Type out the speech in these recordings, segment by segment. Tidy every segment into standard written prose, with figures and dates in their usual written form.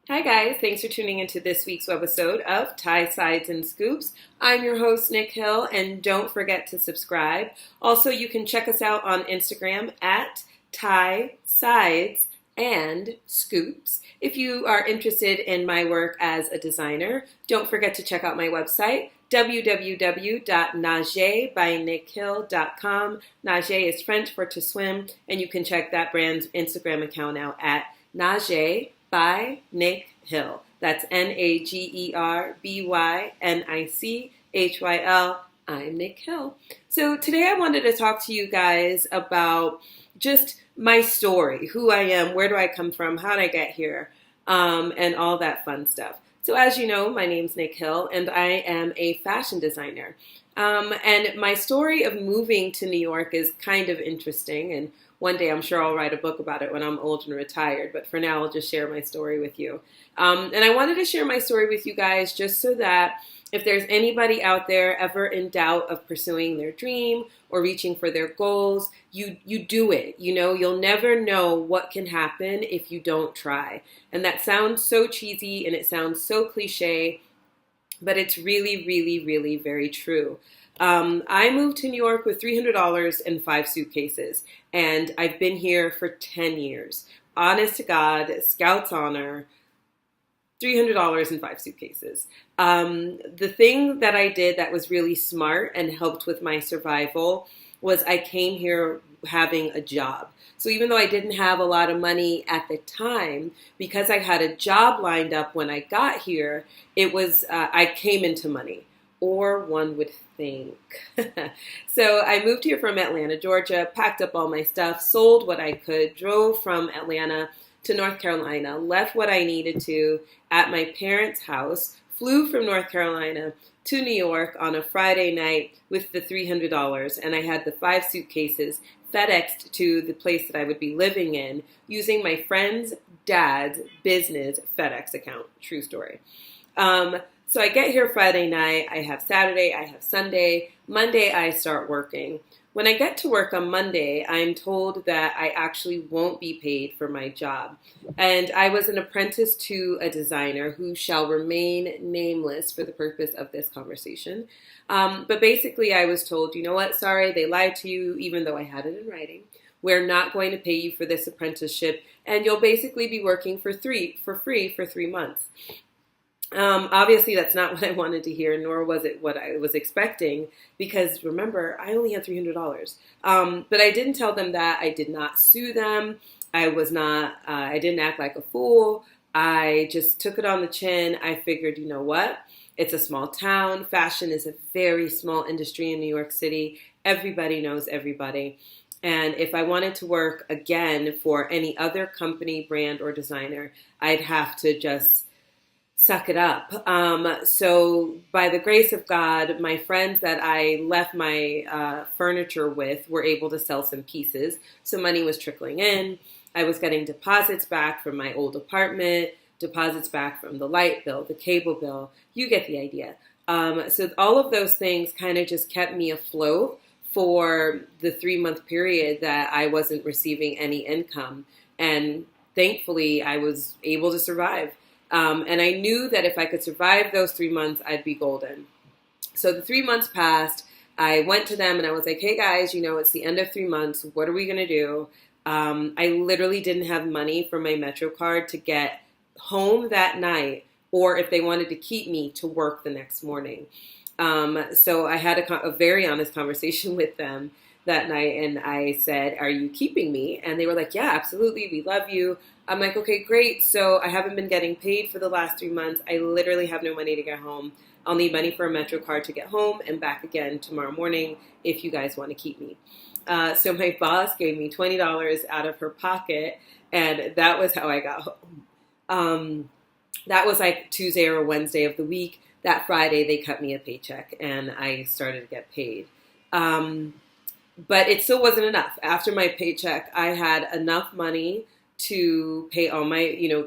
Hi, guys. Thanks for tuning into this week's webisode of Tie Sides and Scoops. I'm your host, Nic Hyl, and don't forget to subscribe. Also, you can check us out on Instagram at Tie Sides and Scoops. If you are interested in my work as a designer, don't forget to check out my website, www.nagebynichyl.com. Nage is French for to swim, and you can check that brand's Instagram account out at Nage by Nic Hyl. That's NAGERBYNICHYL. I'm Nic Hyl. So today I wanted to talk to you guys about just my story, who I am, where do I come from, how did I get here, and all that fun stuff. So as you know, my name's Nic Hyl, and I am a fashion designer. And my story of moving to New York is kind of interesting, and one day I'm sure I'll write a book about it when I'm old and retired, but for now I'll just share my story with you. And I wanted to share my story with you guys just so that if there's anybody out there ever in doubt of pursuing their dream or reaching for their goals, you do it. You know, you'll never know what can happen if you don't try. And that sounds so cheesy and it sounds so cliche, but it's really, really, really very true. I moved to New York with $300 and 5 suitcases, and I've been here for 10 years. Honest to God, Scout's honor, $300 and 5 suitcases. The thing that I did that was really smart and helped with my survival was I came here having a job. So even though I didn't have a lot of money at the time, because I had a job lined up when I got here, it was I came into money, or one would think. So I moved here from Atlanta, Georgia, packed up all my stuff, sold what I could, drove from Atlanta to North Carolina, left what I needed to at my parents' house, flew from North Carolina to New York on a Friday night with the $300, and I had the 5 suitcases FedExed to the place that I would be living in using my friend's dad's business FedEx account. True story. So I get here Friday night, I have Saturday, I have Sunday, Monday I start working. When I get to work on Monday, I'm told that I actually won't be paid for my job. And I was an apprentice to a designer who shall remain nameless for the purpose of this conversation. But basically I was told, you know what, sorry, they lied to you, even though I had it in writing. We're not going to pay you for this apprenticeship, and you'll basically be working for free for 3 months. Obviously, that's not what I wanted to hear, nor was it what I was expecting, because remember, I only had $300. But I didn't tell them that. I did not sue them. I didn't act like a fool. I just took it on the chin. I figured, you know what? It's a small town. Fashion is a very small industry in New York City. Everybody knows everybody. And if I wanted to work again for any other company, brand, or designer, I'd have to just suck it up. So by the grace of God, my friends that I left my furniture with were able to sell some pieces. So money was trickling in. I was getting deposits back from my old apartment, deposits back from the light bill, the cable bill. You get the idea. So all of those things kind of just kept me afloat for the 3-month period that I wasn't receiving any income. And thankfully, I was able to survive. And I knew that if I could survive those 3 months, I'd be golden. So the 3 months passed. I went to them and I was like, hey guys, you know, it's the end of 3 months. What are we going to do? I literally didn't have money for my Metro card to get home that night, or if they wanted to keep me to work the next morning. So I had a very honest conversation with them that night, and I said, are you keeping me? And they were like, yeah, absolutely, we love you. I'm like, okay, great. So I haven't been getting paid for the last 3 months. I literally have no money to get home. I'll need money for a Metro card to get home and back again tomorrow morning if you guys want to keep me. So my boss gave me $20 out of her pocket, and that was how I got home. That was like Tuesday or Wednesday of the week. That Friday, they cut me a paycheck, and I started to get paid. But it still wasn't enough. After my paycheck, I had enough money to pay all my,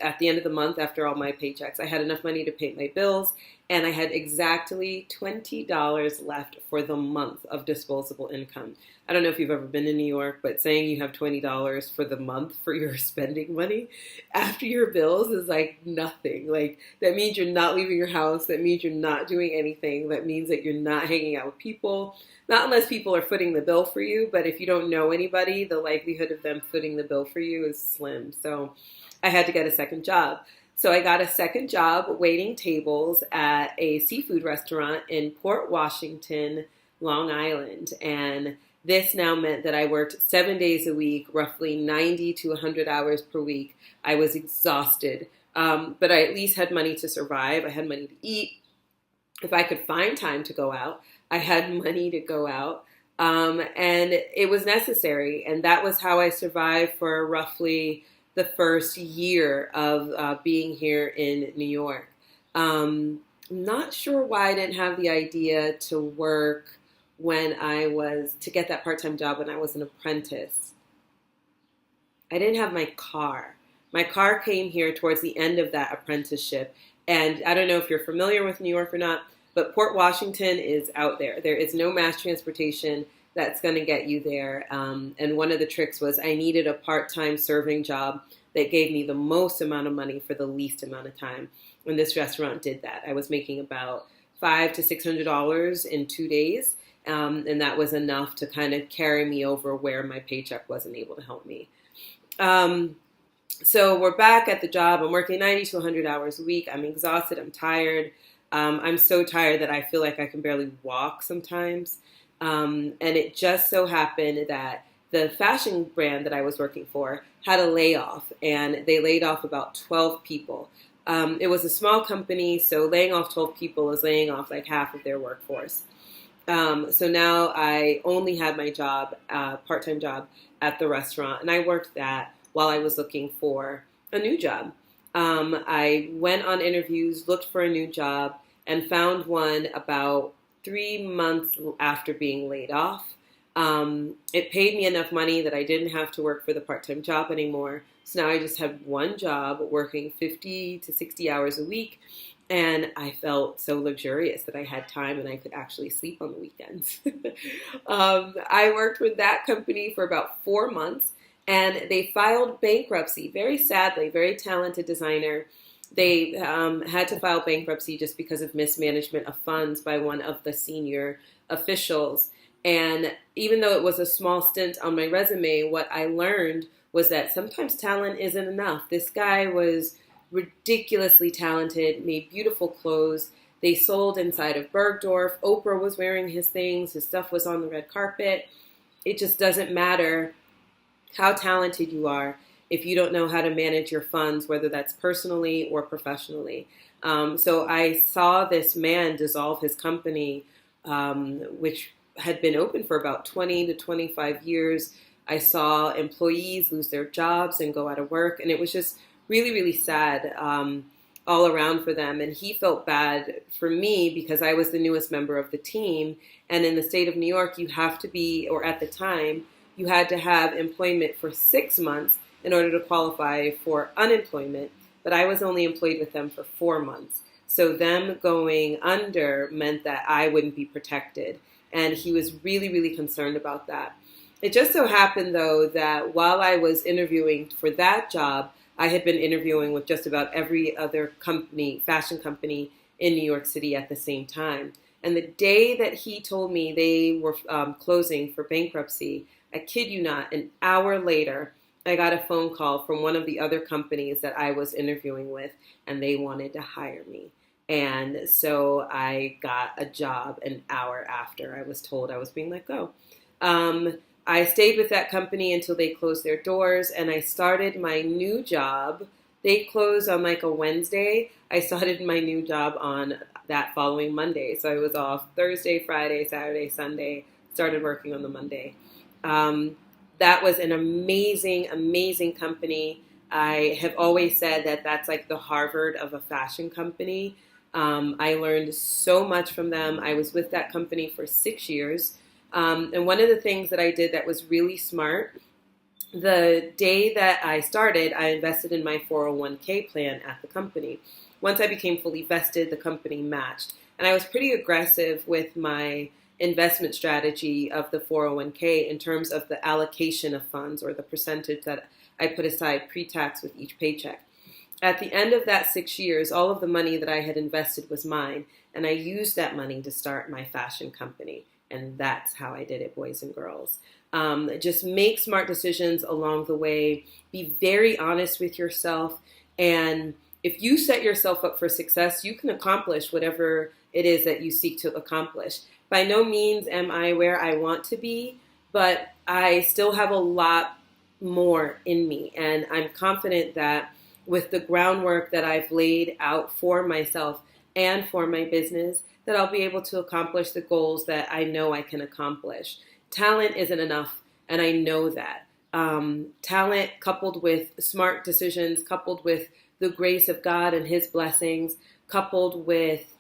at the end of the month, after all my paychecks, I had enough money to pay my bills and I had exactly $20 left for the month of disposable income. I don't know if you've ever been to New York, but saying you have $20 for the month for your spending money after your bills is like nothing. Like, that means you're not leaving your house. That means you're not doing anything. That means that you're not hanging out with people. Not unless people are footing the bill for you, but if you don't know anybody, the likelihood of them footing the bill for you is slim. So I had to get a second job. So I got a second job waiting tables at a seafood restaurant in Port Washington, Long Island. And this now meant that I worked 7 days a week, roughly 90 to 100 hours per week. I was exhausted, but I at least had money to survive. I had money to eat. If I could find time to go out, I had money to go out. And it was necessary. And that was how I survived for roughly the first year of being here in New York. Not sure why I didn't have the idea to work to get that part-time job when I was an apprentice. I didn't have my car. My car came here towards the end of that apprenticeship. And I don't know if you're familiar with New York or not, but Port Washington is out there. There is no mass transportation that's going to get you there. And one of the tricks was I needed a part-time serving job that gave me the most amount of money for the least amount of time. And this restaurant did that. I was making about $500 to $600 in 2 days. And that was enough to kind of carry me over where my paycheck wasn't able to help me. So we're back at the job. I'm working 90 to 100 hours a week. I'm exhausted. I'm tired. I'm so tired that I feel like I can barely walk sometimes. And it just so happened that the fashion brand that I was working for had a layoff, and they laid off about 12 people. It was a small company, so laying off 12 people is laying off like half of their workforce. So now I only had my job, part-time job at the restaurant, and I worked that while I was looking for a new job. I went on interviews, looked for a new job, and found one about 3 months after being laid off. It paid me enough money that I didn't have to work for the part-time job anymore. So now I just had one job working 50 to 60 hours a week. And I felt so luxurious that I had time and I could actually sleep on the weekends. I worked with that company for about 4 months, and they filed bankruptcy. Very sadly, very talented designer. They had to file bankruptcy just because of mismanagement of funds by one of the senior officials. And even though it was a small stint on my resume, what I learned was that sometimes talent isn't enough. This guy was ridiculously talented, made beautiful clothes. They sold inside of Bergdorf. Oprah was wearing his things. His stuff was on the red carpet. It just doesn't matter how talented you are if you don't know how to manage your funds, whether that's personally or professionally. So I saw this man dissolve his company, which had been open for about 20 to 25 years. I saw employees lose their jobs and go out of work, and it was just really, really sad all around for them. And he felt bad for me because I was the newest member of the team. And in the state of New York, you have to be, or at the time, you had to have employment for 6 months in order to qualify for unemployment. But I was only employed with them for 4 months. So them going under meant that I wouldn't be protected. And he was really, really concerned about that. It just so happened, though, that while I was interviewing for that job, I had been interviewing with just about every other company, fashion company in New York City at the same time. And the day that he told me they were closing for bankruptcy, I kid you not, an hour later, I got a phone call from one of the other companies that I was interviewing with, and they wanted to hire me. And so I got a job an hour after I was told I was being let go. I stayed with that company until they closed their doors, and I started my new job. They closed on like a Wednesday. I started my new job on that following Monday. So I was off Thursday, Friday, Saturday, Sunday, started working on the Monday. That was an amazing, amazing company. I have always said that that's like the Harvard of a fashion company. I learned so much from them. I was with that company for 6 years. And one of the things that I did that was really smart the day that I started, I invested in my 401k plan at the company. Once I became fully vested, the company matched. And I was pretty aggressive with my investment strategy of the 401k in terms of the allocation of funds or the percentage that I put aside pre-tax with each paycheck. At the end of that 6 years, all of the money that I had invested was mine, and I used that money to start my fashion company. And that's how I did it, boys and girls. Just make smart decisions along the way. Be very honest with yourself. And if you set yourself up for success, you can accomplish whatever it is that you seek to accomplish. By no means am I where I want to be, but I still have a lot more in me. And I'm confident that with the groundwork that I've laid out for myself and for my business, that I'll be able to accomplish the goals that I know I can accomplish. Talent isn't enough, and I know that. Talent coupled with smart decisions, coupled with the grace of God and His blessings, coupled with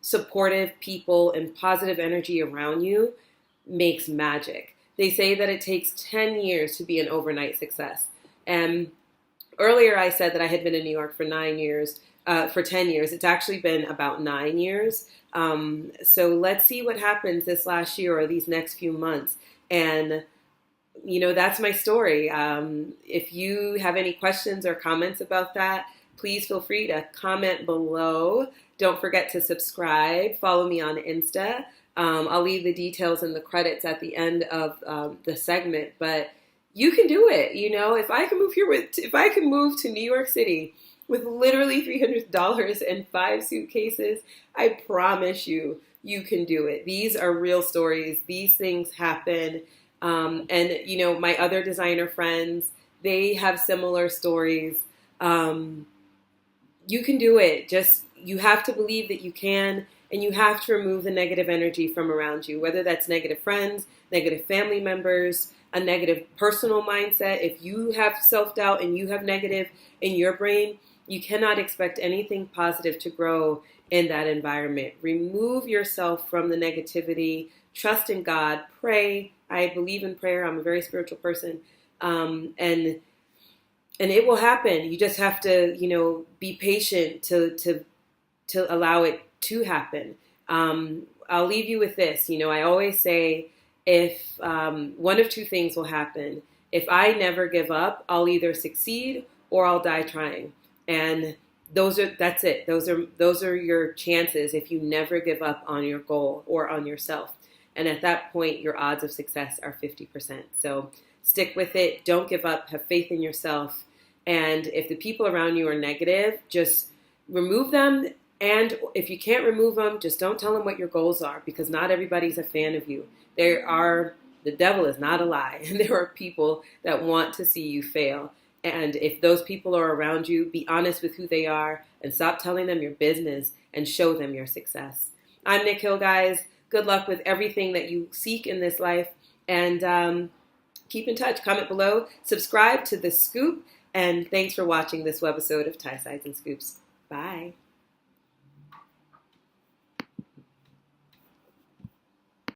supportive people and positive energy around you makes magic. They say that it takes 10 years to be an overnight success. And earlier I said that I had been in New York for 9 years. For 10 years. It's actually been about 9 years. So let's see what happens this last year or these next few months. And, that's my story. If you have any questions or comments about that, please feel free to comment below. Don't forget to subscribe. Follow me on Insta. I'll leave the details and the credits at the end of the segment. But you can do it. If I can move to New York City with literally $300 and 5 suitcases, I promise you can do it. These are real stories. These things happen. And my other designer friends, they have similar stories. You can do it. Just, you have to believe that you can, and you have to remove the negative energy from around you, whether that's negative friends, negative family members, a negative personal mindset. If you have self-doubt and you have negative in your brain, you cannot expect anything positive to grow in that environment. Remove yourself from the negativity. Trust in God. Pray. I believe in prayer. I'm a very spiritual person. And it will happen. You just have to, be patient to allow it to happen. I'll leave you with this. I always say, if one of two things will happen. If I never give up, I'll either succeed or I'll die trying. And that's it. Those are your chances if you never give up on your goal or on yourself. And at that point, your odds of success are 50%. So stick with it. Don't give up. Have faith in yourself. And if the people around you are negative, just remove them. And if you can't remove them, just don't tell them what your goals are, because not everybody's a fan of you. The devil is not a lie. And there are people that want to see you fail. And if those people are around you, be honest with who they are and stop telling them your business and show them your success. I'm Nic Hyl, guys. Good luck with everything that you seek in this life. And keep in touch. Comment below. Subscribe to The Scoop. And thanks for watching this webisode of Tie Sides and Scoops. Bye.